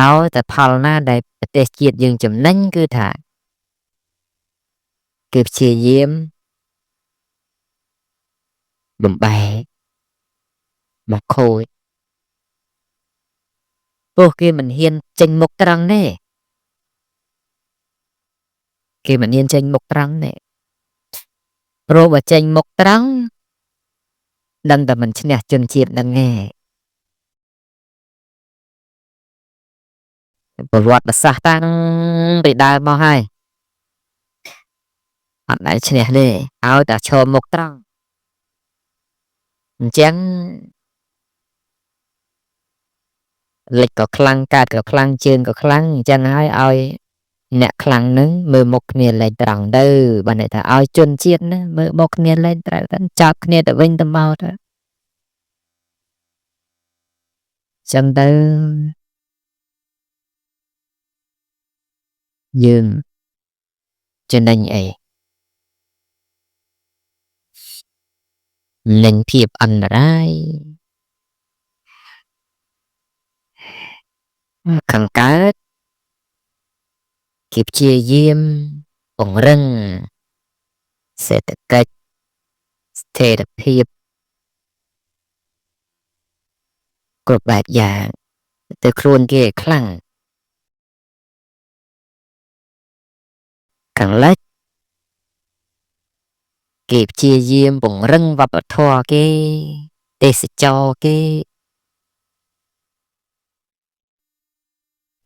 aoแต่ផលណាដែលប្រទេសជាតិយើងចំណេញគឺថាគេព្យាយាមបំបែកមកខូចព្រោះគេមិនហ៊ានចេញមុខត្រង់ទេគេមិនហ៊ានចេញមុខត្រង់ទេព្រោះបើចេញមុខត្រង់ដឹងតែមិនឈ្នះជនជាតិនឹងទេប្រវត្តិសាស្ត្រតាំងពីដើមមកហើយអត់ដែលឈ្នះទេឲ្យតែឈរមុខត្រង់អញ្ចឹងលិចក៏ខ្លាំងកើតក៏ខ្លាំងជើងក៏ខ្លាំងអញ្ចឹងហើយឲ្យអ្នកខ្លាំងនឹងមើលមុខគ្នាលែងត្រង់ទៅបានន័យថាឲ្យជនជាតិណាមើលមុខគ្នាលែងត្រូវទៅចាប់គ្នាទៅវិញទៅមកទៅចឹងទៅយើងចំណេញអីលេងភាពអន្តរាយខាងកើតគេព្យាយាមពង្រឹងសេដ្ឋកិច្ចស្ថិរភាពគ្រប់បែបយ៉ាងទៅខ្លួនគេខ្លាំងខាងលិចគេព្យាយាមពង្រឹងវប្បធម៌គេទេសចរគេ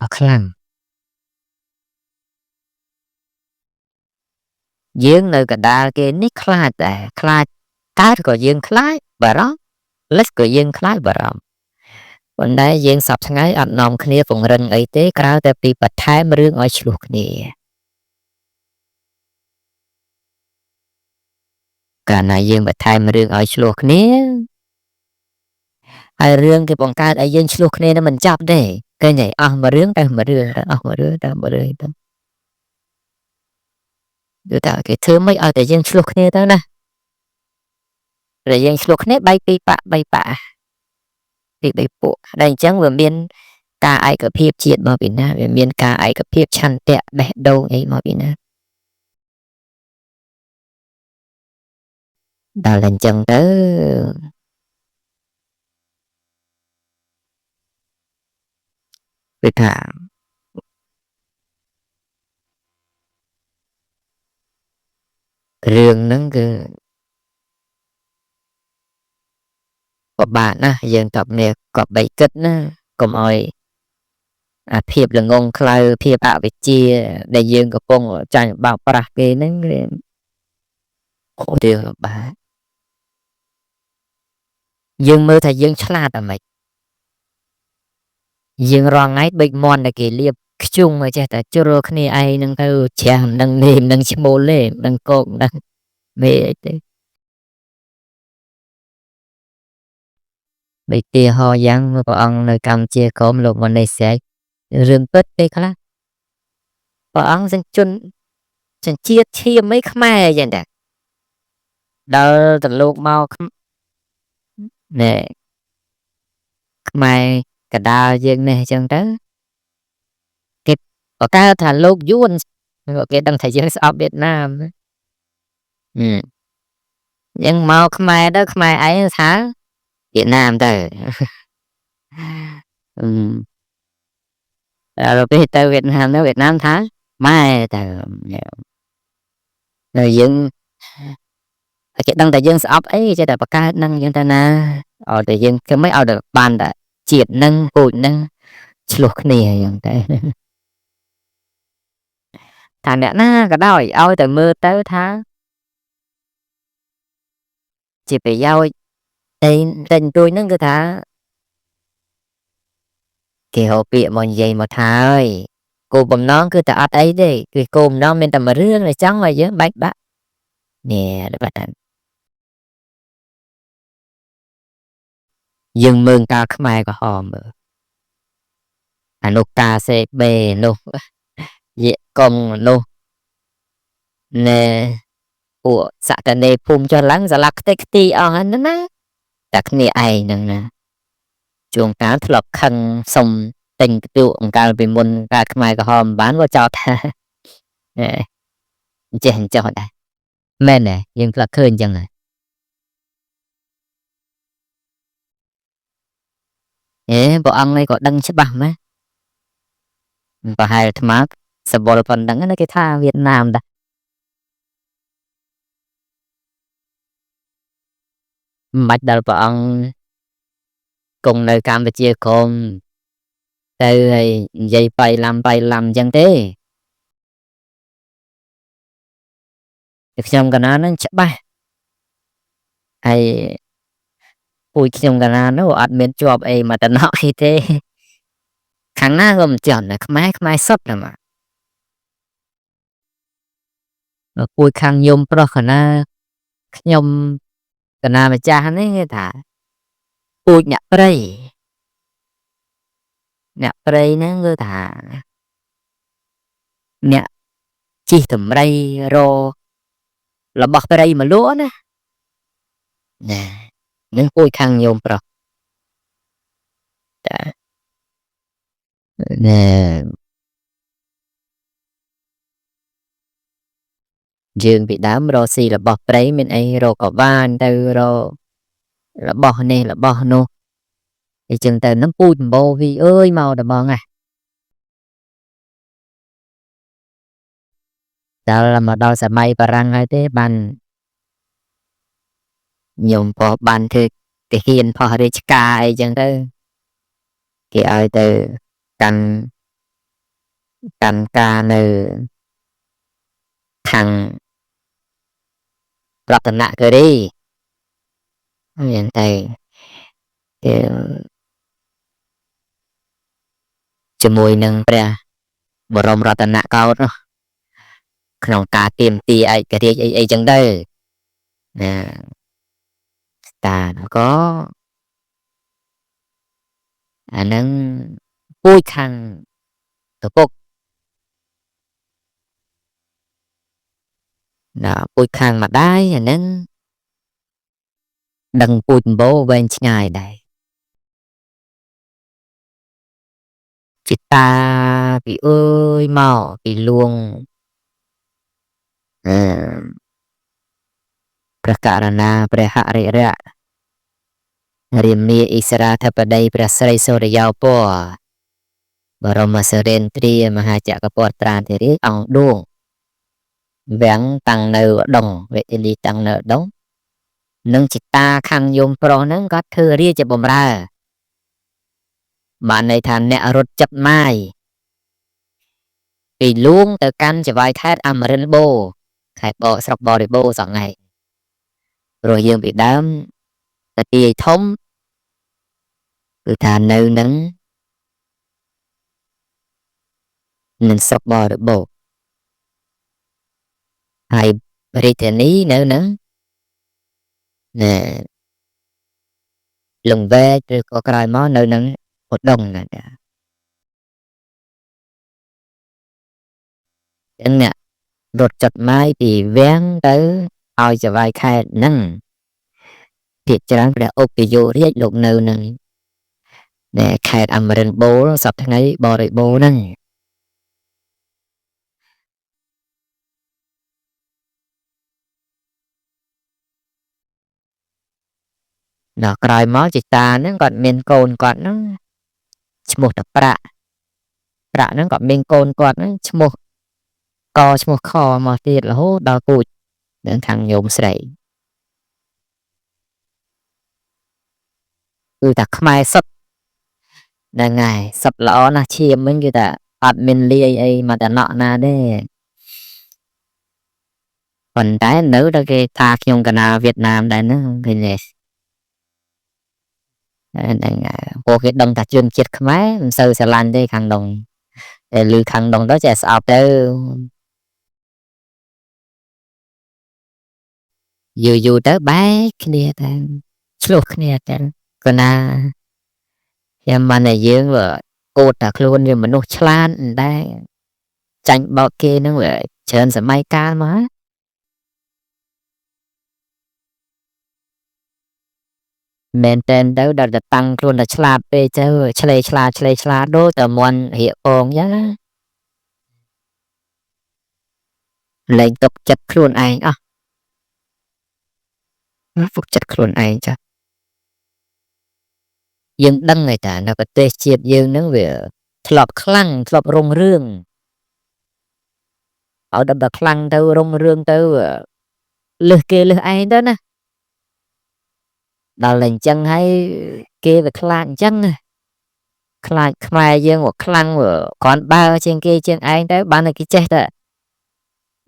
អស់ខ្លាំងយើងនៅកណ្ដាលគេនេះខ្លាចតែខ្លាចកើតក៏យើងខ្លាចបារម្ភលិចក៏យើងខ្លាចបារម្ភប៉ុន្តែយើងសពថ្ងៃអត់នាំគ្នាពង្រឹងអីទេក្រៅតែពីបន្ថែមរឿងឲ្យឆ្លោះគ្នាកាលណាយើងបន្ថែមរឿងឲ្យឆ្លោះគ្នាហើយរឿងគេបង្កើតឲ្យយើងឆ្លោះគ្នានឹងមិនចាប់ទេឃើញទេអស់មួយរឿងទៅមួយរឿងអស់មួយរឿងទៅមួយរឿងទៅគឺថាគេធ្វើមិនឲ្យតែយើងឆ្លោះគ្នាទៅណាតែយើងឆ្លោះគ្នា3 2 3 ពីពួកតែអញ្ចឹងវាមានការឯកភាពជាតិមកពីណាវាមានការឯកភាពឆន្ទៈបេះដូងអីមកពីណាដល់តែអញ្ចឹងទៅវាថារឿងហ្នឹងគឺពិបាកណាស់យើងតបនេះក៏បីគិតណាកុំឲ្យអាភាពល្ងងខ្លៅភាពអវិជ្ជាដែលយើងកំពុងចាញ់បោកប្រាស់គេហ្នឹងវាអូទេបាទយើងមើលថាយើងឆ្លាតអាម៉េចយើងរងថ្ងៃបិចមន់តែគេលៀបខ្ជុងមកចេះតែជ្រុលគ្នាឯងហ្នឹងទៅច្រាំមិនដឹងលេមិនដឹងឈ្មោលលេមិនដឹងកោកមិនដឹងមេអីទេបីទាហរយ៉ាងព្រះអង្គនៅកម្ពុជាក្រមលោកមនីសែករឿងពិតពេលខ្លះព្រះអង្គសញ្ជនសញ្ជាតិឈាមអីខ្មែរអញ្ចឹងតែដល់ទៅលោកមកណែខ្មែរកដាលយើងនេះអញ្ចឹងទៅគេបកកើតថាលោកយួនគេដឹងថាយើងស្អប់វៀតណាមអញ្ចឹងមកខ្មែរទៅខ្មែរឯងថាវៀតណាមទៅដល់ពេលទៅវៀតណាមទៅវៀតណាមថាម៉ែទៅនៅយើងគេដឹងតែយើងស្អប់អីចេះតែបកកើតនឹងអញ្ចឹងទៅណាឲ្យតែយើងគឺមិនឲ្យតែបានតែជាតិនឹងពូជនឹងឆ្លោះគ្នាអញ្ចឹងទៅថាអ្នកណាក៏ដោយឲ្យតែមើលទៅថាជាប្រយោជន៍តែទួយហ្នឹងគឺថាគេហៅពាក្យមកនិយាយមកថាហើយគោលបំណងគឺតែអត់អីទេគឺគោលបំណងមានតែមួយរឿងដែលចង់ឲ្យយើងបែកបាក់នេះបាទយើងមើលការខ្មែរក្រហមមើលអានោះការសេបេនោះយៈកុងនោះណែពួកសក្តិនេភូមិចុះឡើងសាឡាខ្ទេចខ្ទីអស់ហ្នឹងណាតែគ្នាឯងហ្នឹងណាជួងកាលធ្លាប់ខឹងសុំ tình tụ cả về môn cả mai cả hòm bán vào cho ta chèn cho đây men này nhưng là khơi chẳng này bộ ăn này có đăng chất bằng mấy và hai thằng má sờ bò phần đăng cái tha Việt Nam đã mạch đầu bộ ăn cùng nơi Campuchia cùng từ dây bay làm chẳng thế trong cái nó chắc bay ai ui trong cái nó admin job ấy mà tao nói thế kháng na gồm chọn là không ai sắp rồi mà ui khang nhôm pro khả na nhôm cái nào mà cha hắn ấy nghe thả ui nhạc prey nó ngơ thả nhạc chỉ thầm ray ro là bọc prey mà lúa nè nè nên ui khang nhôm pro đã nè dương bị đám ro xì là bọc prey mình ấy ro có van từ ro là bò nè là bò nô thì chừng từ nó pui bò vì ơi màu đầm bò à đó là mà đo sẽ may và răng hay thế bàn nhung bỏ bàn thì hiền phò đi sky chẳng tới thì ai từ cần cần ca nữ thằng gặp tận nạ cơ đi hiện tại thì cho mùi nâng ra bộ rồng ra tận nạ cao đó không cả tìm tì ai cái thì ai chẳng đây nè ta nó có nâng vui khăn tổ quốc đó vui khăn mà đai nâng đằng vui bố bên ngày đây chị ta bị ơi màu bị luôn Prakarana Prahari Ra Rimni Isra Thapadai Prasrai Sorayao Po Baroma Serentri Mahachakapotran Thiri Ông Đuông Vẹn tăng nợ đồng Vậy thì đi tăng nợ đóng Nâng chị ta khăn dùng pro nâng có thư riêng cho bồm ra Bạn này thà nẹ rốt chấp mai Vì luôn từ căn cho vai thét Amarin Bô Khai bộ sọc bò đi bô dọn ngày Rồi dương bị đám Tại vì thống Cứ thà nâu nâng Nên sọc bò đi bô Hai Brittany nâu nâng Nè Lùng về Rồi có cái mó nâu nâng Một đồng nè Chẳng nè Rốt chật mai thì vén tới Ôi cho vai khai nâng Thiệt cho đáng là ốc cái vô riết lục nâu nâng Nè khai Amarin bố sắp thằng ấy bò đi bố nâng Nó cái mó chị ta nó còn miền cồn còn nó một tập Pra nó còn miền cồn còn nó một co một kho mà thiệt là hốt đau cụt đến thằng nhôm sậy ta khai sắp là ngày sắp lõ là chiêm mấy người ta admin li ấy mà ta nọ na đấy còn cái nữ đó cái thạc nhung cả na Việt Nam đây nó cái này cô cái đồng ta chuyên chết khmái sơ sẽ lan đây khang đồng để lư khang đồng đó sẽ sao tới dù tới bái kia ta sluộc kia ta còn em mà này dương vợ cô ta luôn như mình nô chlan đây tranh bao kia nó vậy chân sẽ may ca mà men tên đâu đã tăng luôn là chla pe chứ chle chla đôi tờ mòn hiệu ồn nhá lên tục chặt luôn anh à phục chặt luôn anh chứ dương đăng người ta nó có tê chiết dương nó về thọp khăng thọp rong rương ở đập bạc khăng đâu rong rương đâu lừa kia lừa ai đó nè đào lên chân hay kia về khăng chân khăng khai dương một khăng ở còn ba trên kia trên ai đấy ban này cái chết đó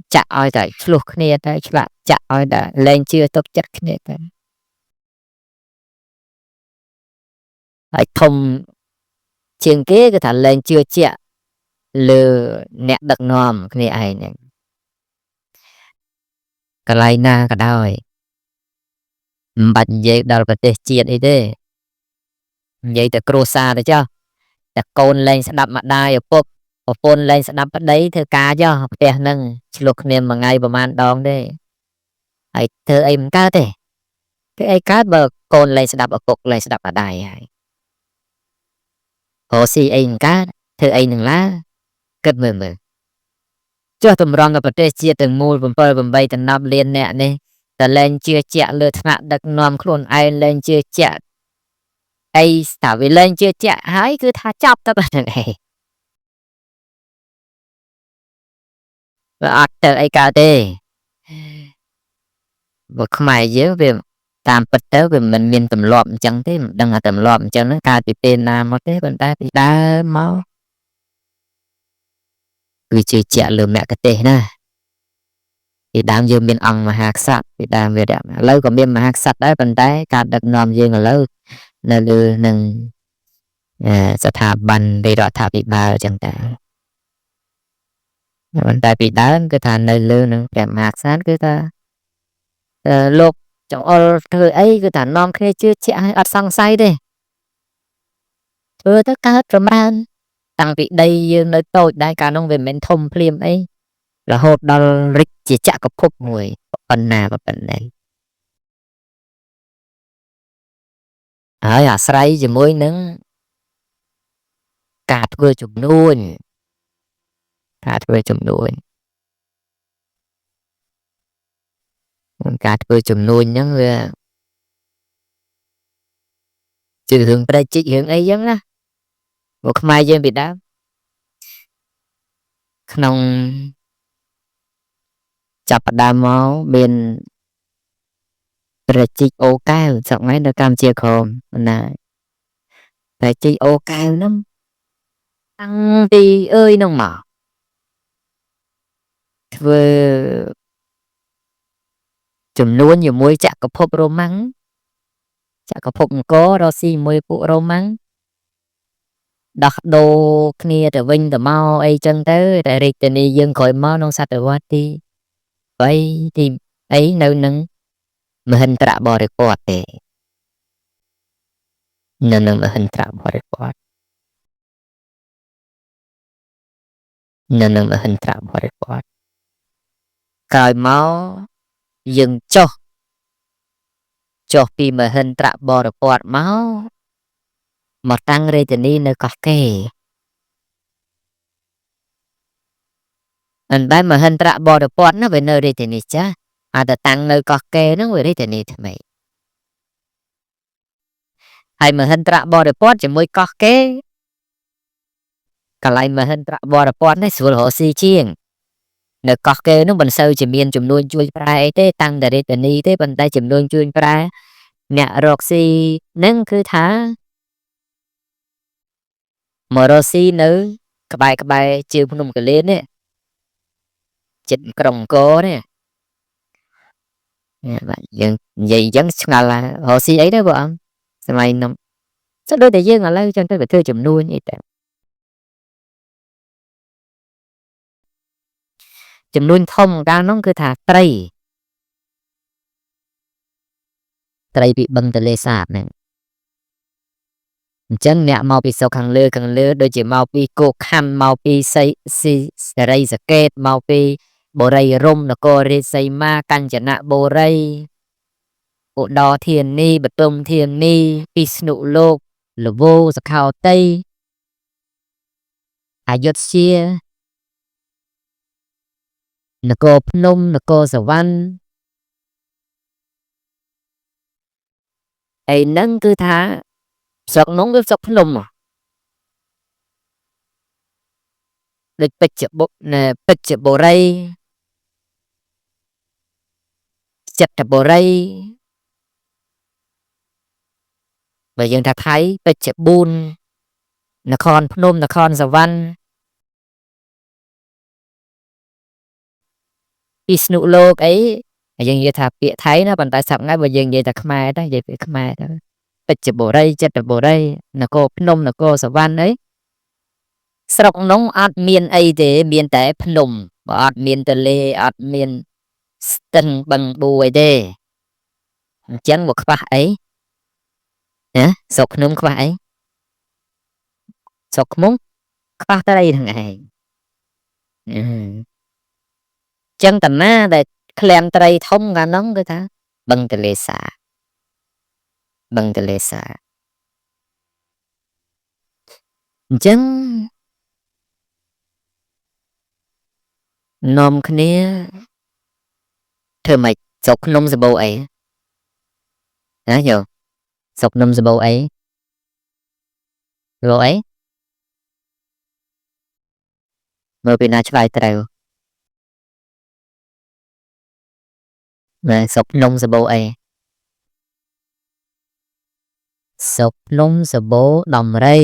chặt oi tại lục kia đấy chặt chặt oi đã lên chưa tốt chất kia đấy phải thông trên kia cái thằng lên chưa chặt lừa nẹt đặc nòm cái này ai nè cái này na cái đôi bạch vậy đào bạch tê chiết ấy thế vậy từ crosa đấy chứแต่โกนแรงสดับมาได้พวกโกนแรงสดับđấy เธอกาย่อเปียนึงฉลุกเนียมมาไงประมาณดองได้ไอเธอไอ้มันกาเต้cáiไอ้กาเบอร์โกนแรงสดับอกุกแรงสดับมาได้โอซีไอ้มันกาเธอไอ้หนึ่งละเกิดมือเจ้าตุ่มรองกับประเทศเชียตึงมูลผมเปิดผมใบแต่นับเรียนเนี่ยนี่แต่แรงเชื่อเจ้าเลือดหนักดักนอมคลุนไอแรงเชื่อเจ้าไอ้สาวแรงเชื่อเจ้าหายคือท่าจับตัวนั่นเอง actor ai cao tê một mày dễ về tam bật tới về mình miền tầm lọm chẳng thế đang ở tầm lọm chẳng nó cao thì tên là một thế bên ta thì đa máu vì chơi trẻ lừa mẹ cái tê nè thì đam dương miền ông mà hạt sạt thì đam về đẹp lâu còn miền mà hạt sạt đấy bên tay cao đặc nòm dương là lâu là lừa nângสถาบันได้รอถาปิบาจังแต่bên tay bị đá cái thằng này lừa nè kèm hạt sạt cái ta lục trong thời ấy cái thằng non kia chưa chạy ở sang say đi tất cả hết rồi man tăng vị đây nơi tôi đại cả nông về men thông phim ấy là hột đo rịch chỉ chạ có phúc mùi phần nào và phần này ở say chỉ mới nứng cạt vừa chụp nuôi cạt vừa chụp nuôi cạt vừa chụp nuôi nhá người trừ hướng đây chị hướng ấy giống đó một mai dân bị đá nông chập đá máu bên rồi chị ô cao xong ấy nó cam chia khom này rồi chị ô cao lắm tăng đi ơi nông mỏ vừa chùm luôn nhiều môi chạ có phốp rô mắng chạ có phốp có rô xì môi phụ rô mắng đặt đồ kia từ vinh từ mau ấy chân tới tại rịch tình đi dân khỏi mau nông sạch từ qua đi vậy thì ấy nâu nâng mà hình trả bỏ được quạt để nâng nâng mà hình trả bỏ được quạt nâng nâng mà hình trả bỏ được quạt cài máu dừng cho khi mà hình trả bỏ được quạt máu mà tăng rịch tình đi nơi có kê anh bay mà hình trả bỏ được quạt nó về nơi rịch tình đi chứ à ta tăng nơi có kê nó về rịch tình đi thì mày hay mà hình trả bỏ được quạt chỉ mới có kê cả lại mà hình trả bỏ được quạt nó sửa hộ si chiên nè có kê nó mình sâu chỉ miên chùm nuôi chui prai thế tăng để đây tình thế bên tay chùm nuôi chui prai nè roxy nâng cứ thả mà roxy nữ cái bài chiều phun cái lên đấy chỉnh còng cố đấy vậy vậy vẫn là roxy ấy đó bọn sao mày nằm sao đôi đại dương là lâu cho tôi phải thuê chùm nuôi như thế chùm nuôi thông cao nó cứ thả tây bị băng từ lê sạp này chân nè mau bị sâu càng lừa đôi chỉ mau bị cô khăn mau bị xây xây sạc kết mau bị bộ ray rum là cô ray xây ma căn chả nạ bộ ray ឧត្តរធានីបទុមធានីពិษណុលោកលវោសខោតីអយុធ្យានគរភ្នំនគរសវណ្ណអីហ្នឹងគឺថាស្រុកនោះវាស្រុកភ្នំដូចពេជ្របុរីចិត្តបុរីបើយើងថាថៃពេជ្រប៊ូននគរភ្នំនគរសវណ្ណពិษណុលោកអីយើងនិយាយថាពាក្យថៃណាប៉ុន្តែសប្តាហ៍បើយើងនិយាយតែខ្មែរទៅនិយាយពាក្យខ្មែរទៅពេជ្របុរីចិត្តបុរីនគរភ្នំនគរសវណ្ណអីស្រុកនោះអត់មានអីទេមានតែភ្នំបើអត់មានទលេអត់មានស្ទឹងបឹងបួអីទេអញ្ចឹងមកខ្វះអីណាស្រុកភ្នំខ្វះអីស្រុកខ្មុំខ្វះត្រីហ្នឹងឯងចឹងតាណាដែលក្លែមត្រីធំកាលនោះគឺថាបឹងទលេសាបឹងទលេសាអញ្ចឹងនាំគ្នាធ្វើម៉េចស្រុកភ្នំសបោអីណាយោស្រុកភ្នំសបោអីរកអីមើលពីណាឆ្លើយត្រូវស្រុកភ្នំសបោអីស្រុកភ្នំសបោដំរី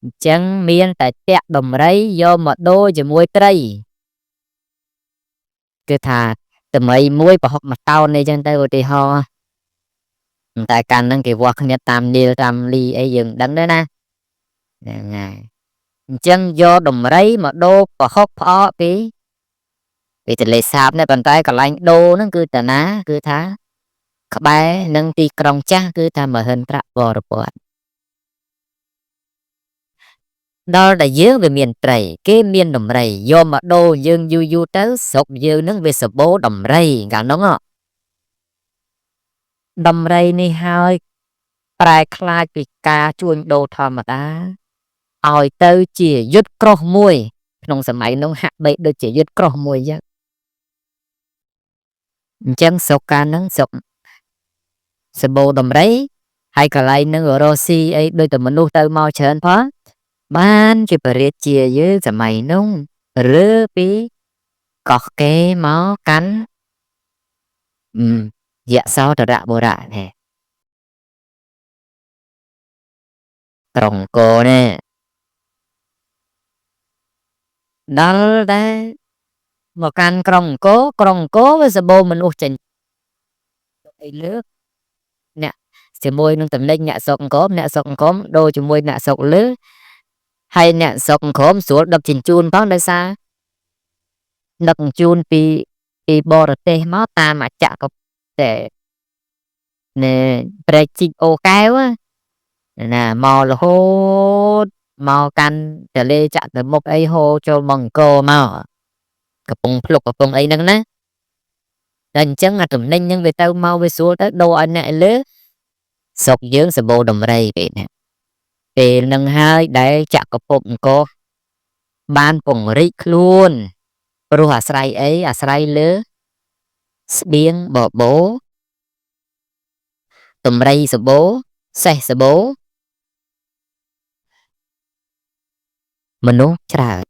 អញ្ចឹងមានតែតាក់ដំរីយកមកដូរជាមួយត្រីគឺថាតម្រៃមួយប្រហុក1តោនអីចឹងទៅឧទាហរណ៍តែកាលហ្នឹងគេវាស់គ្នាតាមនីលតាមលីអីយើងដឹងដែរណាហ្នឹងហើយអញ្ចឹងយកដំរីមកដូរប្រហុកផ្អកពីទន្លេសាបនេះប៉ុន្តែកន្លែងដូរហ្នឹងគឺតាណាគឺថាក្បែរនឹងទីក្រុងចាស់គឺថាមហិន្ទ្រវរពតដល់តែយើងវាមានត្រីគេមានដំរីយកមកដូរយើងយូរទៅស្រុកយើងនឹងវាសបោដំរីកាលនោះដំរីនេះហើយប្រែខ្លាចពីការជួញដូរធម្មតាឲ្យទៅជាយុទ្ធក្រោះមួយក្នុងសម័យនោះហាក់បីដូចជាយុទ្ធក្រោះមួយចឹងអញ្ចឹងស្រុកកាលហ្នឹងស្រុកសបោដំរីហើយកន្លែងហ្នឹងរស់ស៊ីអីដូចតែមនុស្សទៅមកច្រើនផងបានជាបរិជាយើងសម័យនោះរើពីកោះកេមកកាន់យសោតរៈបុរៈនេះក្រុងកោនេះដល់ដែរមកកាន់ក្រុងកោវាសបោមនុស្សចេញអីលើកអ្នកជាមួយនឹងតំណែងអ្នកស្រុកអង្គមអ្នកស្រុកអង្គមដូរជាមួយអ្នកស្រុកលើហើយអ្នកស្រុកអង្គមស្រួលដឹកជញ្ជូនផងដោយសារដឹកជញ្ជូនពីបរទេសមកតាមអចក្រតែណែប្រែកជីកអូកែវណាមករហូតមកកាន់ទលេចតុមុខអីហូរចូលមកអង្គរមកកំពុងភ្លុកកំពុងអីហ្នឹងណាតែអញ្ចឹងអាតំណែងហ្នឹងវាទៅមកវាស្រួលទៅដូរឲ្យអ្នកលើស្រុកយើងសបោដំរីពេលហ្នឹងហើយដែលចក្រភពអង្គរបានពង្រីកខ្លួនព្រោះអាស្រ័យអីអាស្រ័យលើស្បៀងបបោតម្រៃសបោសេះសបោមនុស្សច្រើន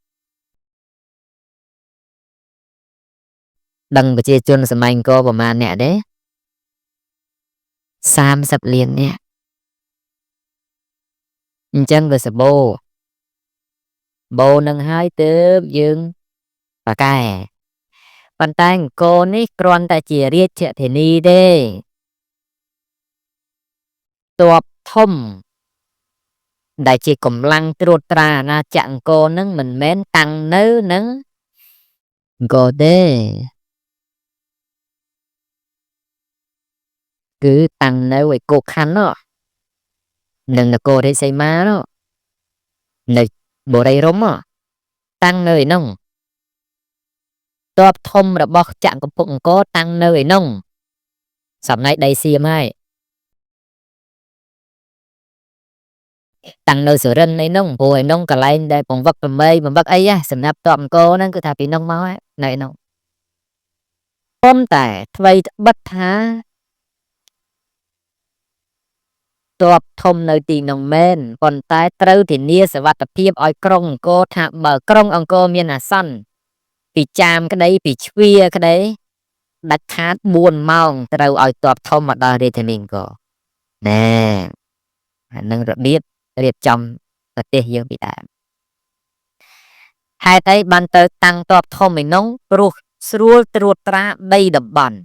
ដឹងប្រជាជនសម័យអង្គរប្រមាណអ្នកទេ30លានអ្នកអញ្ចឹងវាសបោនឹងហើយទើបយើងប៉ាកែប៉ុន្តែអង្គរនេះគ្រាន់តែជារាជធានីទេទ័ពធំដែលជាកម្លាំងត្រួតត្រាអាណាចក្រអង្គរនឹងមិនមែនតាំងនៅនឹងអង្គរទេគឺតាំងនៅឯកូខ័ណ្ឌនឹងនគររាជសីមានៅបុរីរំតាំងនៅឯនោះ តបធំរបស់ចក្រកំពង់អង្គរតាំងនៅឯនោះសំណៃដីសៀមហើយតាំងនៅសុរិនឯនោះព្រោះឯនោះកន្លែងដែលបង្វឹកប្រមេបង្វឹកអីសម្រាប់តបអង្គរហ្នឹងគឺថាពីនោះមកនៅឯនោះប៉ុន្តែថ្មីត្បិតថាតបធំនៅទីនោះមែនប៉ុន្តែត្រូវធានាសវត្ថិភាពឲ្យក្រុងអង្គរថាបើក្រុងអង្គរមានអាសន្នពីចាមក្តីពីជ្វាក្តីដាច់ខាត4 ម៉ោងត្រូវឲ្យតបធំមកដល់រាជធានីអង្គរណែអានឹងរបៀបរៀបចំប្រទេសយើងពីដើមហេតុអីបានទៅតាំងតបធំឯនោះព្រោះស្រួលត្រួតត្រាដីតំបន់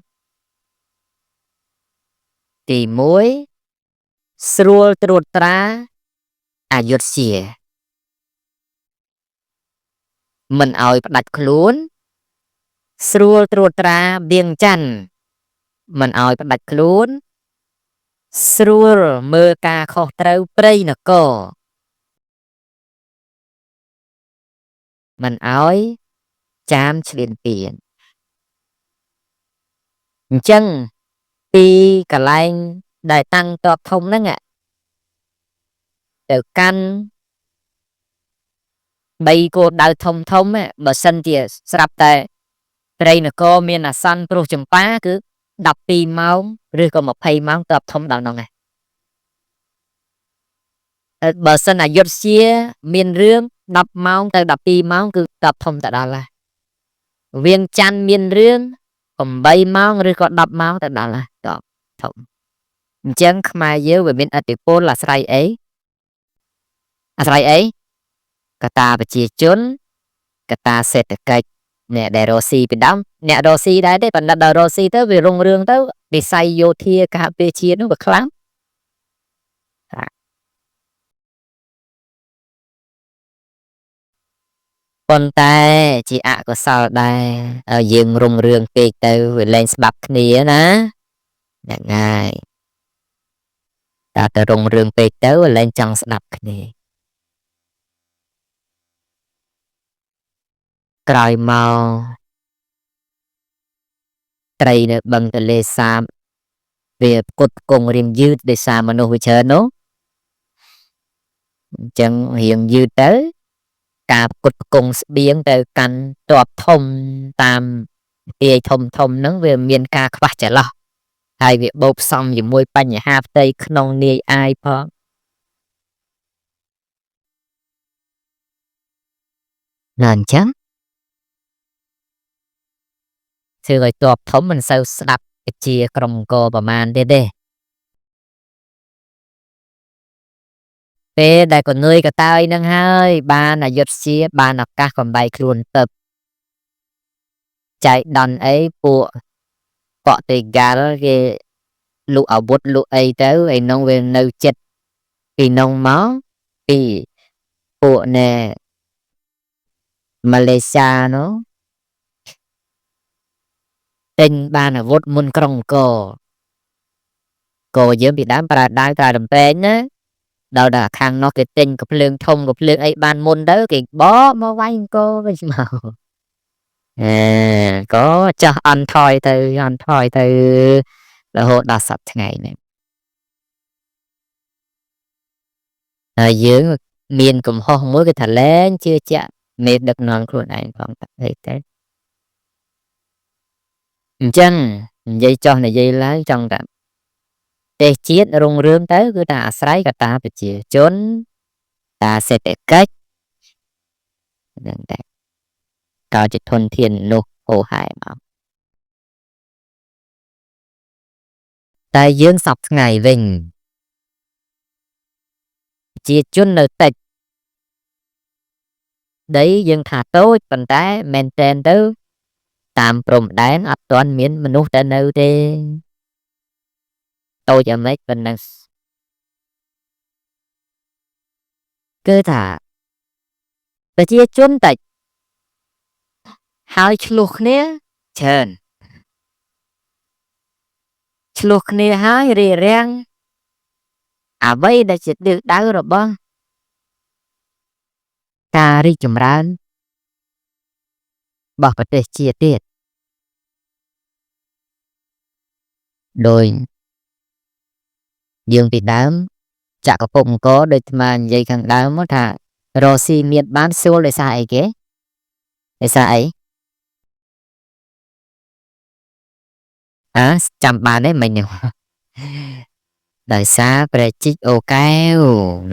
ទី1ស្រួលត្រួតត្រាអយុធ្យាមិនឲ្យផ្ដាច់ខ្លួនស្រួលត្រួតត្រាវៀងច័ន្ទមិនឲ្យផ្ដាច់ខ្លួនស្រួលមើលការខុសត្រូវព្រៃនគរមិនឲ្យចាមឆ្លៀនពៀនអញ្ចឹងពីកន្លែងដែលតាំងតបធំហ្នឹងទៅកាន់3 គោលដៅធំបើសិនជាស្រាប់តែព្រៃនគរមានអាសន្នព្រោះចម្ប៉ាគឺ12 ម៉ោងឬក៏20 ម៉ោងតបធំដល់នោះបើសិនអយុធ្យាមានរឿង10 ម៉ោងទៅ12 ម៉ោងគឺតបធំទៅដល់ហើយវៀងច័ន្ទមានរឿង8 ម៉ោងឬក៏10 ម៉ោងទៅដល់ហើយតបធំអញ្ចឹងខ្មែរយើងវាមានឥទ្ធិពលអាស្រ័យអីកត្តាប្រជាជនកត្តាសេដ្ឋកិច្ចអ្នកដែលរស់ស៊ីពីដើមអ្នករស់ស៊ីដែរទេប៉ុន្តែដល់រស់ស៊ីទៅវារុងរឿងទៅវិស័យយោធាការពារជាតិនោះវាខ្លាំងប៉ុន្តែជាអកុសលដែរយើងរុងរឿងពេកទៅវាលែងស្ដាប់គ្នាណាហ្នឹងហើយតើទៅរុងរឿងពេកទៅវាលែងចង់ស្ដាប់គ្នាក្រោយមកត្រីនៅបឹងទន្លេសាបវាផ្គត់ផ្គង់រៀងយឺតដោយសារមនុស្សវាច្រើននោះអញ្ចឹងរៀងយឺតទៅការផ្គត់ផ្គង់ស្បៀងទៅកាន់តបធំតាមទីធំហ្នឹងវាមានការខ្វះចន្លោះហើយវាបូកផ្សំជាមួយបញ្ហាផ្ទៃក្នុងនាយអាយផងណាអញ្ចឹងធ្វើឲ្យតបធំមិនសូវស្ដាប់ជាក្រុមអង្គរប្រមាណទេពេលដែលកនឿយកតើយនឹងហើយបានអយុធ្យាបានឱកាសកំបែកខ្លួនទៅចៃដន្យអីពួកប៉ូទុយហ្គាល់គេលក់អាវុធលក់អីទៅឯនោះវានៅចិត្តពីនោះមកពីពួកណែម៉ាឡេស៊ីនោះទិញបានអាវុធមុនក្រុងអង្គរយើងពីដើមប្រើដាវប្រើដំពេងណាដល់តែខាងនោះគេទិញកំភ្លើងធំកំភ្លើងអីបានមុនទៅគេបកមកវាយអង្គរវិញមកក៏ចាស់អន់ថយទៅរហូតដល់សប្តាហ៍ថ្ងៃនេះហើយយើងមានកំហុសមួយគឺថាលែងជឿជាក់មេដឹកនាំខ្លួនឯងផងតែអញ្ចឹងនិយាយចោះនិយាយឡើងចង់តែប្រទេសជាតិរុងរឿងទៅគឺថាអាស្រ័យកត្តាប្រជាជនតាសេដ្ឋកិច្ចហ្នឹងតែក៏ជាធនធាននោះហូរហែមកតែយើងសពថ្ងៃវិញប្រជាជននៅតិចដីយើងថាតូចប៉ុន្តែមែនតែនទៅតាមព្រំដែនអត់ទាន់មានមនុស្សទៅនៅទេតូចយ៉ាងម៉េចប៉ុណ្ណឹងគឺថាប្រជាជនតិចហើយឆ្លោះគ្នាច្រើនឆ្លោះគ្នាហើយរារាំងអ្វីដែលជាទិសដៅរបស់ការរីកចម្រើន របស់ប្រទេសជាតិទៀតដោយយើងពីដើមចាក់កពុកអង្គដូចស្មាននិយាយខាងដើមមកថារស់ស៊ីមានបានសួលដោយសារអីគេដោយសារអីចាំបានទេមិញហ្នឹងដោយសារព្រះជីកអូកែវ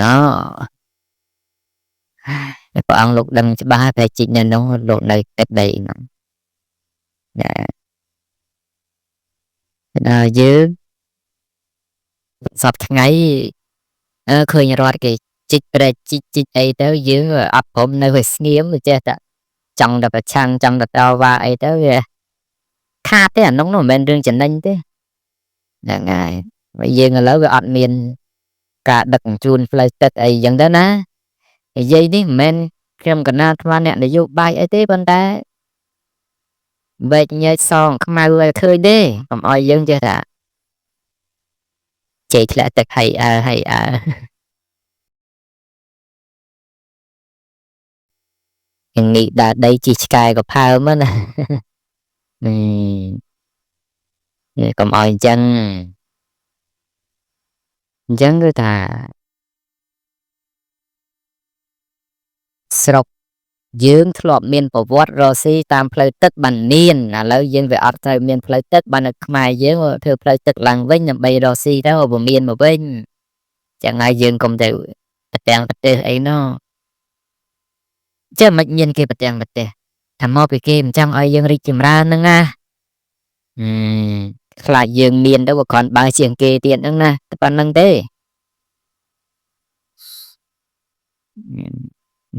ណ៎ព្រះអង្គលោកដឹងច្បាស់ព្រះជីកនៅនោះលោកនៅទឹកដីហ្នឹងដល់យើងសពថ្ងៃឃើញរត់គេជីកព្រះជីកអីទៅយើងអត់ព្រមនៅវាស្ងៀមចេះតែចង់តែប្រឆាំងចង់តែតវ៉ាអីទៅវាខាតទេអានោះមិនមែនរឿងចំណេញទេហ្នឹងហើយយើងឥឡូវវាអត់មានការដឹកជញ្ជូនផ្លូវទឹកអីចឹងទៅណានិយាយនេះមិនមែនខ្ញុំកណាថ្មអ្នកនយោបាយអីទេប៉ុន្តែវែកញែកសងខ្មៅឲ្យឃើញទេកុំឲ្យយើងចេះថាជ័យធ្លាក់ទឹកហើយយ៉ាងនេះដើរដីជីឆ្កែក៏ផើមណាកុំឲ្យអញ្ចឹងគឺថាស្រុកយើងធ្លាប់មានប្រវត្តិរស់ស៊ីតាមផ្លូវទឹកបាននានឥឡូវយើងវាអត់ត្រូវមានផ្លូវទឹកបាននៅខ្មែរយើងធ្វើផ្លូវទឹកឡើងវិញដើម្បីរស់ស៊ីទៅបើមានមកវិញចឹងហើយយើងកុំទៅប្រទាំងប្រទេសអីណោះចេះមិនមានគេប្រទាំងប្រទេសថាមកពីគេមិនចង់ឲ្យយើងរីកចម្រើនហ្នឹងណាខ្លាចយើងមានទៅបើគ្រាន់បើជាងគេទៀតហ្នឹងណាតែប៉ុណ្្នឹងទេ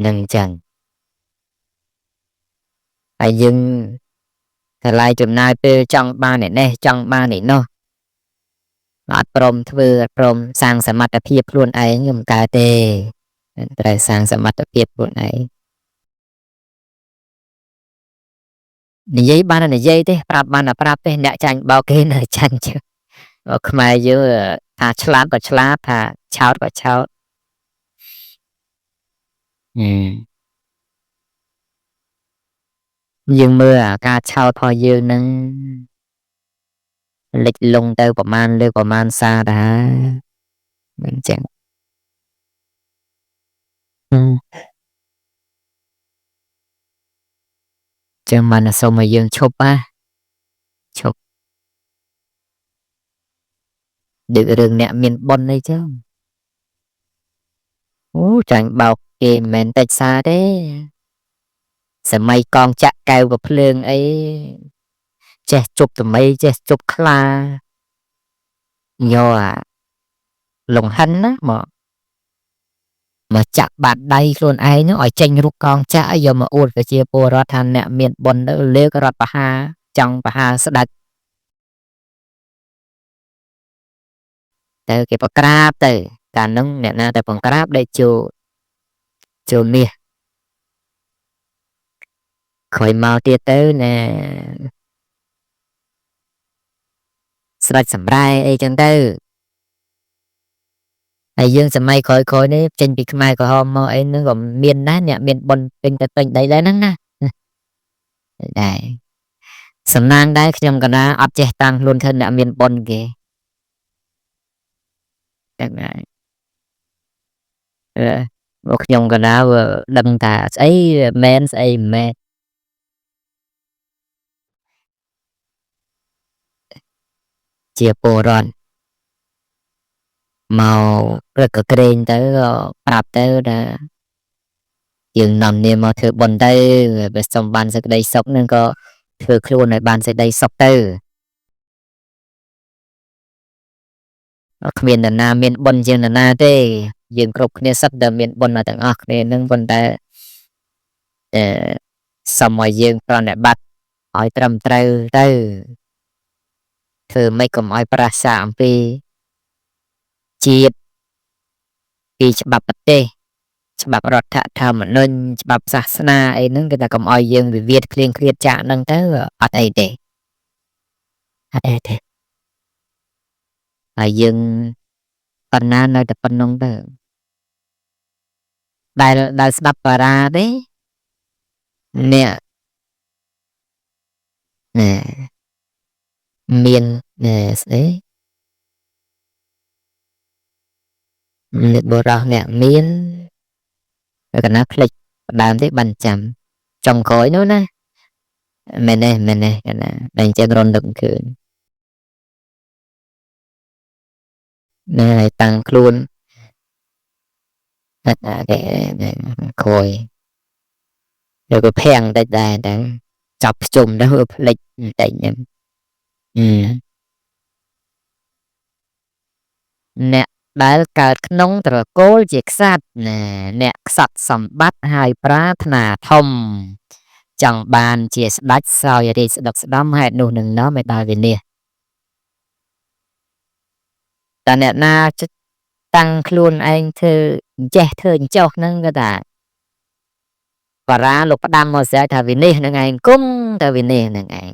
នឹងចឹងហើយយើងថ្លៃចំណាយពេលចង់បាននេះចង់បាននេះនោះអត់ព្រមធ្វើអត់ព្រមសាងសមត្ថភាពខ្លួនឯងមិនកើតទេត្រូវសាងសមត្ថភាពខ្លួនឯងនិយាយបាននិយាយទេប្រាប់បានតែប្រាប់ទេអ្នកចាញ់បោកគេនៅចាញ់chứខ្មែរយើងថាឆ្លាតក៏ឆ្លាតថាឆោតក៏ឆោតយើងមើលអាការឆោតរបស់យើងនឹងលិចលង់ទៅប្រមាណលើប្រមាណសារដែរមិនចឹងចឹងមិនសុំឲ្យយើងឈប់ឈប់ដូចរឿងអ្នកមានបុណ្យអីចឹងអូចាញ់បោកគេមិនមែនតិចសារទេសម័យកងចាក់កែវក៏ភ្លើងអីចេះជប់ថ្មីចេះជប់ខ្លាយកលង្ហិនណាមកចាក់បាតដៃខ្លួនឯងនោះឲ្យចេញរូបកងចាក់យកមកអួតប្រជាពលរដ្ឋថាអ្នកមានបុណ្យទៅលើករដ្ឋបហាចង់បហាស្ដេចទៅគេប្រក្រាបទៅកាលនោះអ្នកណាតែប្រក្រាបដេកចូលមាសក្រោយមកទៀតទៅណែស្ដេចសម្រែអីចឹងទៅហើយយើងសម័យក្រោយនេះចេញពីខ្មែរក្រហមមកអីហ្នឹងក៏មានដែរអ្នកមានបុណ្យពេញទៅពេញដីដែរហ្នឹងណាដែរសំណាងដែរខ្ញុំកណាអត់ចេះតាំងខ្លួនឃើញអ្នកមានបុណ្យគេតែមកខ្ញុំកណាដឹងថាស្អីមែនស្អីមិនមែនជាពលរដ្ឋមកព្រឹកក៏ក្រែងទៅក៏ប្រាប់ទៅថាយើងនាំនាមមកធ្វើបុណ្យទៅបើសុំបានសេចក្តីសុខនឹងក៏ធ្វើខ្លួនឲ្យបានសេចក្តីសុខទៅគ្មាននរណាមានបុណ្យជាងនរណាទេយើងគ្រប់គ្នាសុទ្ធតែមានបុណ្យមកទាំងអស់គ្នានឹងប៉ុន្តែសុំឲ្យយើងប្រណិប័តឲ្យត្រឹមត្រូវទៅធ្វើម៉េចកុំឲ្យប្រសាអំពីជាតិពីច្បាប់ប្រទេសច្បាប់រដ្ឋធម្មនុញ្ញច្បាប់សាសនាអីហ្នឹងគេថាកុំឲ្យយើងវិវាទឃ្លៀងឃ្លាតចាក់ហ្នឹងទៅអត់អីទេហើយយើងប៉ុណ្ណានៅតែប៉ុណ្្នឹងទៅដែលស្ដាប់បារាទេអ្នក nè miên nè ấy liệt bồ rau nè miên rồi cả nó click đàm tới bàn chậm trong khói nữa nè mình nè cái nè đánh chân rôn đựng cứ nè tăng luôn cái khôi rồi cái phèn đây đây đang chọc chùm đó hợp lịch đánh em ừ. Nè ដែលកើតក្នុងត្រកូលជាក្សត្រណែអ្នកខ្សត់សម្បត្តិហើយប្រាថ្នាធំចង់បានជាស្ដេចសោយរាជស្ដុកស្ដំហេតុនោះនឹងនាំឲ្យដល់វិនាសតែអ្នកណាតាំងខ្លួនឯងធ្វើចេះធ្វើអញ្ចោះហ្នឹងក៏ថាបារាលោកផ្ដាំមកស្រែកថាវិនាសហ្នឹងឯងគុំតែវិនាសហ្នឹងឯង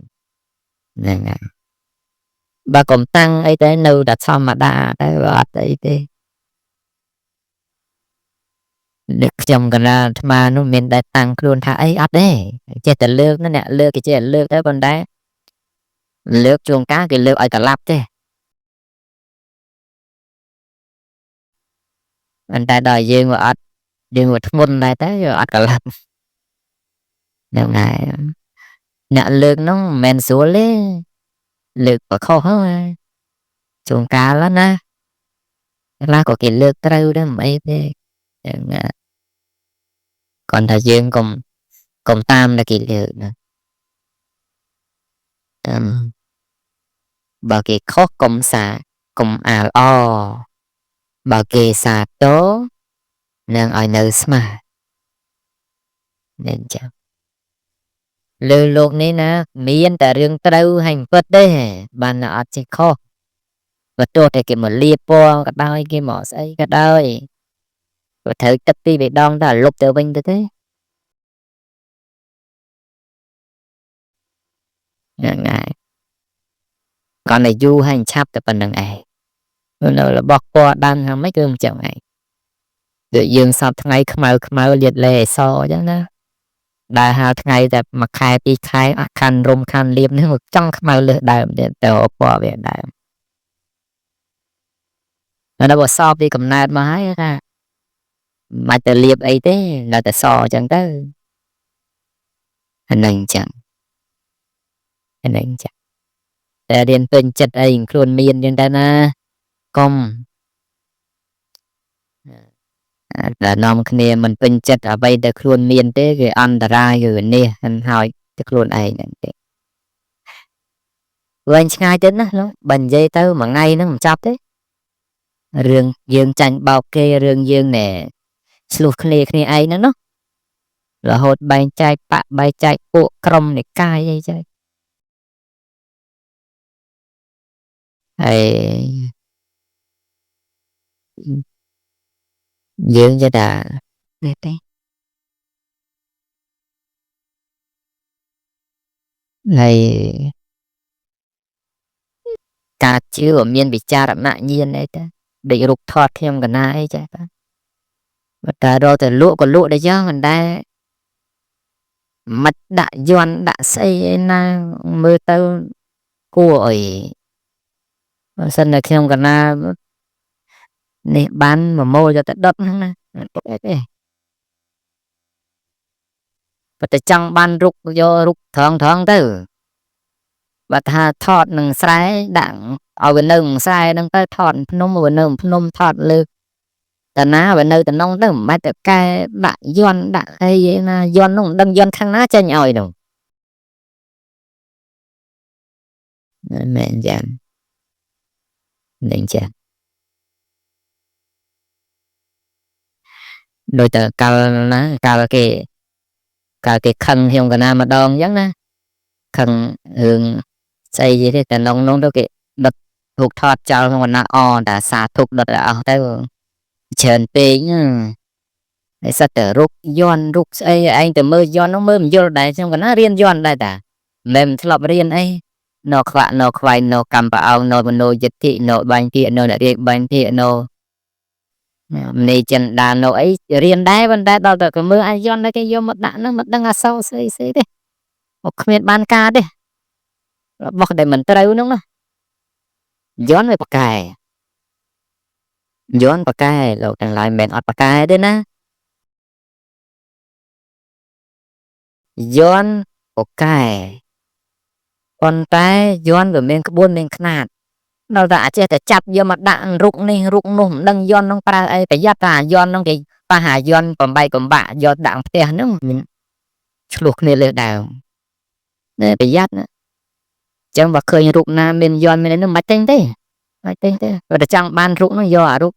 ហ្នឹងហើយបើកុំតាំងអីទៅនៅតែធម្មតាទៅអត់អីទេដឹកខ្ញុំកណាអាត្មានោះមានតែតាំងខ្លួនថាអីអត់ទេចេះតែលើកណាអ្នកលើកគេចេះតែលើកទៅប៉ុន្តែលើកជួនកាលគេលើកឲ្យកលាប់ទេប៉ុន្តែដល់យើងវាអត់យើងវាធ្ងន់ដែរទៅវាអត់កលាប់ហ្នឹងហើយអ្នកលើកនោះមិនមែនស្រួលទេលើកក៏ខុសហើយជួនកាលណាខ្លះក៏គេលើកត្រូវដែរមិនអីទេហ្នឹងគាត់ថាយើងកុំតាមតែគេលើកណាបើគេខុសកុំសាកុំអាលអបើគេសាទរនឹងឲ្យនៅស្មាnên chẳngលើលោកនេះណាមានតែរឿងត្រូវហើយមិនពិតទេបានអត់ចេះខុសបើទោះតែគេមកលាពណ៌ក៏ដោយគេមកស្អីក៏ដោយក៏ត្រូវទឹកពីរដងទៅលុបទៅវិញទៅទេហ្នឹងហើយcòn này du hay chắpតែប៉ុណ្្នឹងឯងនៅរបស់ពណ៌ដាំហ្នឹងមិនគឺមិនចឹងឯងដូចយើងសពថ្ងៃខ្មៅលាតលេអសអញ្ចឹងណាដែលហាលថ្ងៃតែមួយខែពីរខែអត់ខាន់រុំខាន់លៀបនេះចង់ខ្មៅលើសដើមទៀតទៅពណ៌វាដើមដល់បើសពីកំណើតមកហើយថាមិនទៅលៀបអីទេនៅតែសអញ្ចឹងទៅអានឹងអញ្ចឹងតែរៀនពេញចិត្តអីខ្លួនមានអញ្ចឹងទៅណាកុំតែនាំគ្នាមិនពេញចិត្តអ្វីដែលខ្លួនមានទេគឺអន្តរាយគឺនេះហើយទៅខ្លួនឯងហ្នឹងទេវិញឆ្ងាយទៀតណាបើនិយាយទៅមួយថ្ងៃហ្នឹងមិនចប់ទេរឿងយើងចាញ់បោកគេរឿងយើងណែឆ្លោះគ្នាឯងហ្នឹងណារហូតបែងចែកបកបែងចែកពួកក្រុមនិកាយអីចឹងហើយយើងចេះតែទេហើយការជឿមានវិចារណញ្ញាណអីទៅដូចរូបថតខ្ញុំកណាអីចេះបាទតែរកតែលក់ក៏លក់ដែរចឹងមិនដែរមិនដាក់យន់ដាក់ស្អីឯណាមើលទៅគួរអីបើសិនតែខ្ញុំកណានេះបាន1ម៉ូលយកទៅដុតហ្នឹងណាអត់ទេបើតែចង់បានរុកយករុកត្រង់ទៅបើថាថតនឹងស្រែដាក់ឲ្យវានៅស្រែហ្នឹងទៅថតភ្នំវានៅភ្នំថតលើតាណាវានៅតំណងទៅមិនបាច់ទៅកែដាក់យន់ដាក់អីណាយន់នោះមិនដឹងយន់ខាងណាចេញឲ្យនោះមែនចានឹងចាដោយតែកាលណាកាលគេខឹងខ្ញុំកណាម្ដងអញ្ចឹងណាខឹងរឿងស្អីទេតែនងនោះទៅគេដុតរូបថតចោលក្នុងកណាអតែសាធុកដុតអស់ទៅច្រើនពេកហើយសិតតែរុកយន់រុកស្អីឯងទៅមើលយន់នោះមើលមិនយល់ដែរខ្ញុំកណារៀនយន់ដែរតាមិនធ្លាប់រៀនអីនៅខ្វាក់នៅខ្វាយនៅកម្មប្រអោងនៅមនោយិទ្ធិនៅបាញ់ភាកនៅអ្នករៀបបាញ់ភាកនៅនៃចិនដាននៅអីរៀនដែរប៉ុន្តែដល់តែក៏មើលអាយន់តែគេយកមកដាក់ហ្នឹងមិនដឹងអសោស្អីទេមកគ្មានបានការទេ របស់ដែលមិនត្រូវហ្នឹងណាយន់វាប្រកែយន់ប្រកែលោកទាំងឡាយមិនមែនអត់ប្រកែទេណាយន់ប្រកែប៉ុន្តែយន់វាមានក្បួនមានខ្នាតដល់តែអាចចេះតែចាប់យកមកដាក់រុកនេះរុកនោះមិនដឹងយន់នឹងប្រើអីប្រយ័ត្នថាយន់នឹងគេប៉ះអាយន់បំបែកបំបាក់យកដាក់ផ្ទះហ្នឹងឆ្លោះគ្នាលើដើមនេះប្រយ័ត្នណាចឹងបើឃើញរុកណាមានយន់មានអីនោះមិនទិញទេមិនទិញទេបើតែចង់បានរុកនោះយកអារុក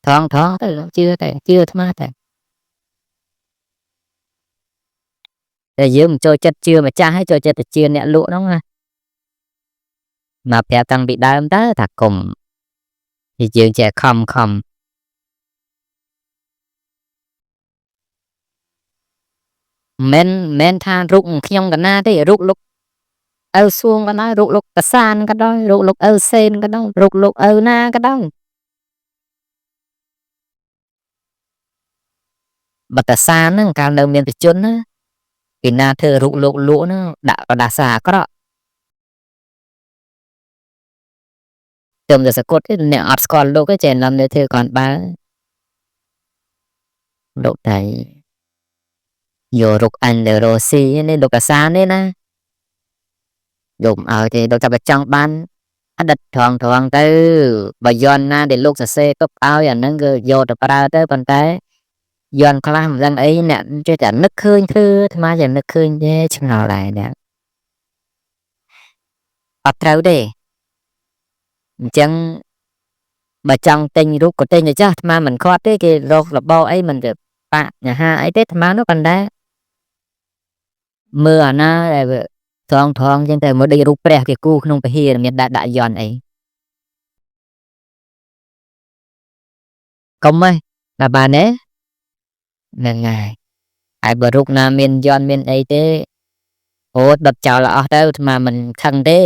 ថងទៅជឿតែជឿអាត្មាតែយើងមិនចូលចិត្តជឿម្ចាស់ហើយចូលចិត្តតែជឿអ្នកលក់ហ្នឹងណាមកប្រាប់តាំងពីដើមតើថាកុំយើងចេះខំមិនថារុកខ្ញុំកណាទេរុកលុកអើសួងក៏ដោយរុកលុកកសានក៏ដោយរុកលុកអើសេនក៏ដោយរុកលុកអើណាក៏ដោយបតសានហ្នឹងកាលនៅមានប្រជជនណាពីណាធ្វើរុកលុកលក់ហ្នឹងដាក់កដាសាអាក្រក់ទៅតែសកុតទេអ្នកអត់ស្គាល់លោកទេចេះនាំទៅធ្វើគាត់បើលោកតែយករុកអញទៅរស់ស៊ីនេះលោកកសាននេះណាយកឲ្យទេលោកតែបើចង់បានអតីតត្រង់ទៅបើយន់ណាដែលលោកសរសេរទុកឲ្យអាហ្នឹងគឺយកទៅប្រើទៅប៉ុន្តែយន់ខ្លះមិនដឹងអីអ្នកចេះតែនឹកឃើញធ្វើអាត្មាចេះនឹកឃើញទេឆ្ងល់ដែរអ្នកអត់ត្រូវទេអញ្ចឹងបើចង់ទិញរូបក៏ទិញទៅចាស់អាត្មាមិនខាត់ទេគេរករបបអីមិនទៅបាក់ញហាអីទេអាត្មានោះប៉ុន្តែមើលអាណាដែលថងចឹងតែមើលដូចរូបព្រះគេគូក្នុងពហិរមានដាក់យន់អីកុំហ៎តែបានទេហ្នឹងហើយហើយបើរូបណាមានយន់មានអីទេអូដុតចោលអស់ទៅអាត្មាមិនខឹងទេ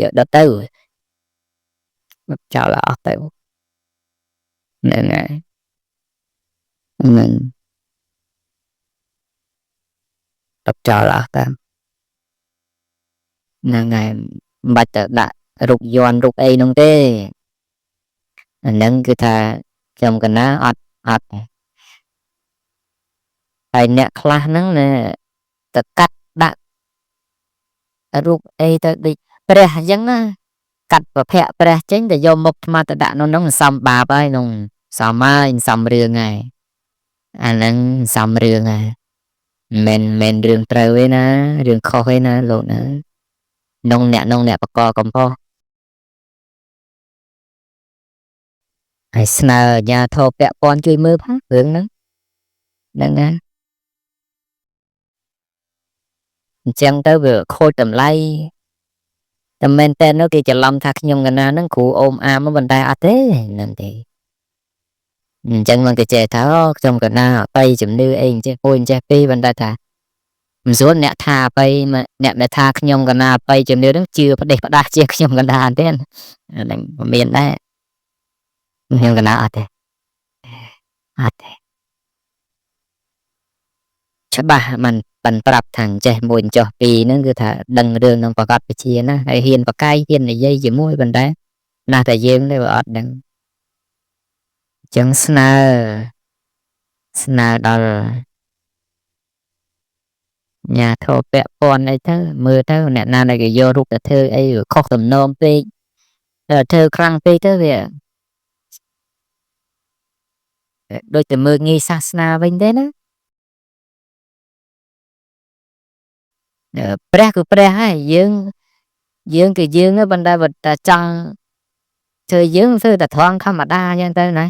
យកដុតទៅដុតចោលអស់ទៅហ្នឹងហើយហ្នឹងដុតចោលអស់ទៅហ្នឹងហើយមិនបាច់ទៅដាក់រូបយន់រូបអីនោះទេអាហ្នឹងគឺថាខ្ញុំកណាអត់ហើយអ្នកខ្លះហ្នឹងណាទៅកាត់ដាក់រូបអីទៅដូចព្រះអញ្ចឹងណាកាត់ប្រភពព្រះចេញទៅយកមុខអាត្មាទៅដាក់នោះសំបាបហើយនោះសំហើយសំរឿងហើយអាហ្នឹងសំរឿងហើយមិនរឿងត្រូវទេណារឿងខុសទេណាលោកណាអ្នកបកកំផុសហើយស្នើអាជ្ញាធរពាក់ព័ន្ធជួយមើលផងរឿងហ្នឹងណាអញ្ចឹងទៅវាខូចតម្លៃតែមែនតើនោះគេច្រឡំថាខ្ញុំកណាហ្នឹងគ្រូអូមអាមប៉ុន្តែអត់ទេហ្នឹងទេអញ្ចឹងមកគេចេះថាខ្ញុំកណាអបិយជំនឿអីអញ្ចឹងអញ្ចេះពីប៉ុន្តែថាមិនស្រួលអ្នកថាអបិយអ្នកថាខ្ញុំកណាអបិយជំនឿហ្នឹងជឿផ្ដេសផ្ដាស់ជាខ្ញុំកណាទេហ្នឹងមានដែរខ្ញុំកណាអត់ទេច្បាស់មិនប៉ិនប្រាប់ថាចេះមួយចុះពីរហ្នឹងគឺថាដឹងរឿងនឹងប្រកាសវិជាណាហើយហ៊ានបកាយហ៊ាននិយាយជាមួយប៉ុន្តែណាស់តែយើងទេបើអត់ដឹងអញ្ចឹងស្នើដល់ញ៉ាធោពាក់ព័ន្ធអីទៅមើលទៅអ្នកណាដែលគេយករូបទៅធ្វើអីខុសទំនងពេកធ្វើខ្លាំងពេកទៅវាដូចតែមើលងាយសាសនាវិញទេណាព្រះគឺព្រះហើយយើងគឺយើងប៉ុន្តែបើតែចង់ធ្វើយើងធ្វើតែត្រង់ធម្មតាអញ្ចឹងទៅណា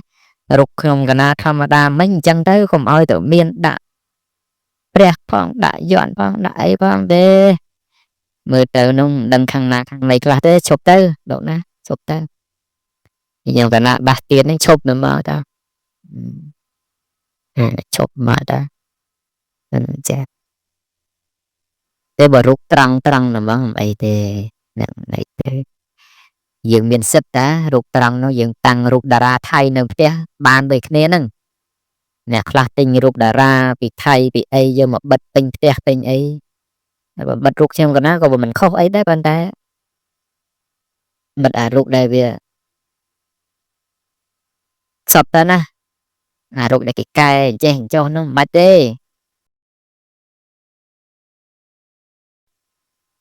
រុកខ្ញុំកណាធម្មតាមិនអញ្ចឹងទៅកុំឲ្យទៅមានដាក់ព្រះផងដាក់យន់ផងដាក់អីផងទេមើលទៅនោះដឹងខាងណាខាងណីខ្លះទេឈប់ទៅលោកណាឈប់ទៅខ្ញុំកណាបាសទៀតនេះឈប់ទៅមកតើឈប់មកតើចាតែបើរុកត្រង់ហ្មងអីទេអ្នកណីទេយើងមានសិទ្ធតារូបត្រង់នោះយើងតាំងរូបតារាថៃនៅផ្ទះបានដូចគ្នាហ្នឹងអ្នកខ្លះទិញរូបតារាពីថៃពីអីយកមកបិទពេញផ្ទះពេញអី bật rục xem còn nó còn mình khóc ấy đấy bạn ta bật rục đây về sập ta na rục đây cái cài chèn cho nó mát đi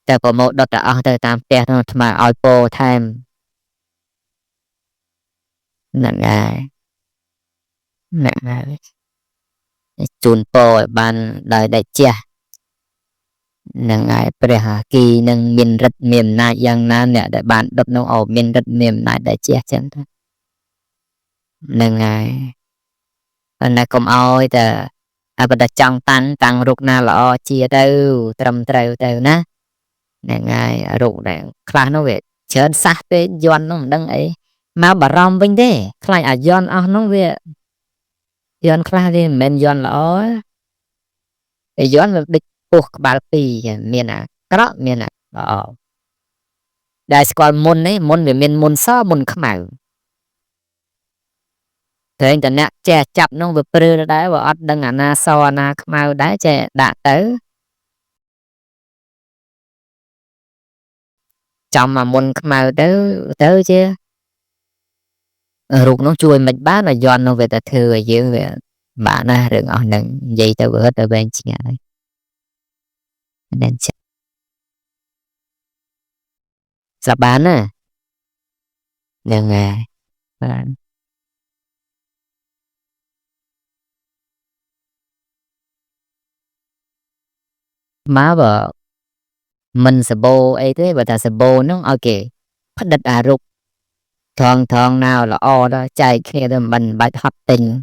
แต่ผมดอตเอาแต่ตามเตียนมาเอาโปรไทม์นั่นไงนั่นไงจูนโปรบานได้เจียนั่นไงประหากีนั่งมินรัดเมียมนายยังนั้นเนี่ยได้บานดบน้องเอามินรัดเมียมนายได้เจียจังนั่นไงอันนั้นก็เอาแต่บัดจังตังรุกนาละอเจียเต้าตรำเต้าเต้านะนั่นไงรุกแดงคลาโนเวทเชิญซาเปย้อนน้องดังไอ้มาบารอมวิ่งเด้คลายย้อนเอาน้องเวย้อนคลาดิเมนย้อนละอไอ้ย้อนแบบดิพวกบาลปีเมียนะกระเมียนะละอได้สกอลมุนนี่มุนแบบเมียนมุนซ้อมุนขมาวเธอแต่เนี่ยแจจับน้องแบบปรือได้ว่าอัดดังนาซอนาขมาวได้แจด่าเต๋อจำมามุนขมาวเต๋อเต๋อเจ้ruột nó chui mình bá là do nó về ta thừa dữ về bạn á đừng ở đừng vậy tao vừa tao bên chị ngại nên sao bán à đừng bạn má vợ mình sẽ bô ấy thế và ta sẽ bô nó ok phát đặt ruột thằng thằng nào là o đó chạy kia đó mình bạch hấp tình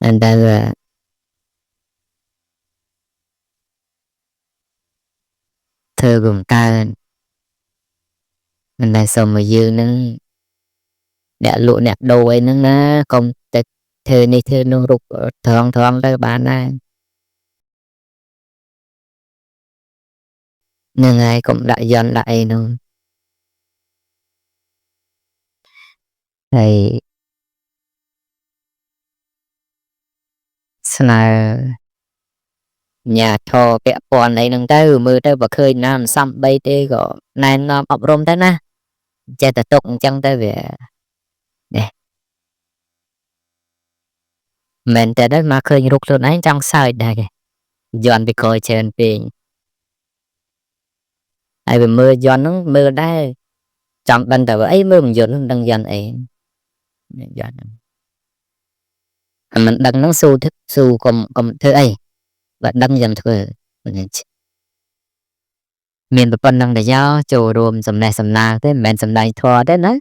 nên ta là thơ gồm ta mình lại xong mà dư nó đã lụa nẹp đồ ấy nó không thơ này thơ nó rụt thằng thằng đó bạn này nên ai cũng đại dọn lại nó thì là nhà thò kẹo còn này nâng tới mưa tới và khơi nam xăm bay tê gõ này nó ọc rôm tới na chạy ta tục chân tới về nè mình tới đó mà khơi rút luôn ấy trong sợi đây kìa dọn bị coi trên biển ai bị mưa dọn nó mưa đây trong bên tờ ấy mưa mình dọn nó đang dọn ấy dọn mình đang nó su thức su còn thứ ấy và đang dần thôi miền Bắc năng để giao chỗ rùm sầm này sầm na thế mình sầm này thua đấy nữa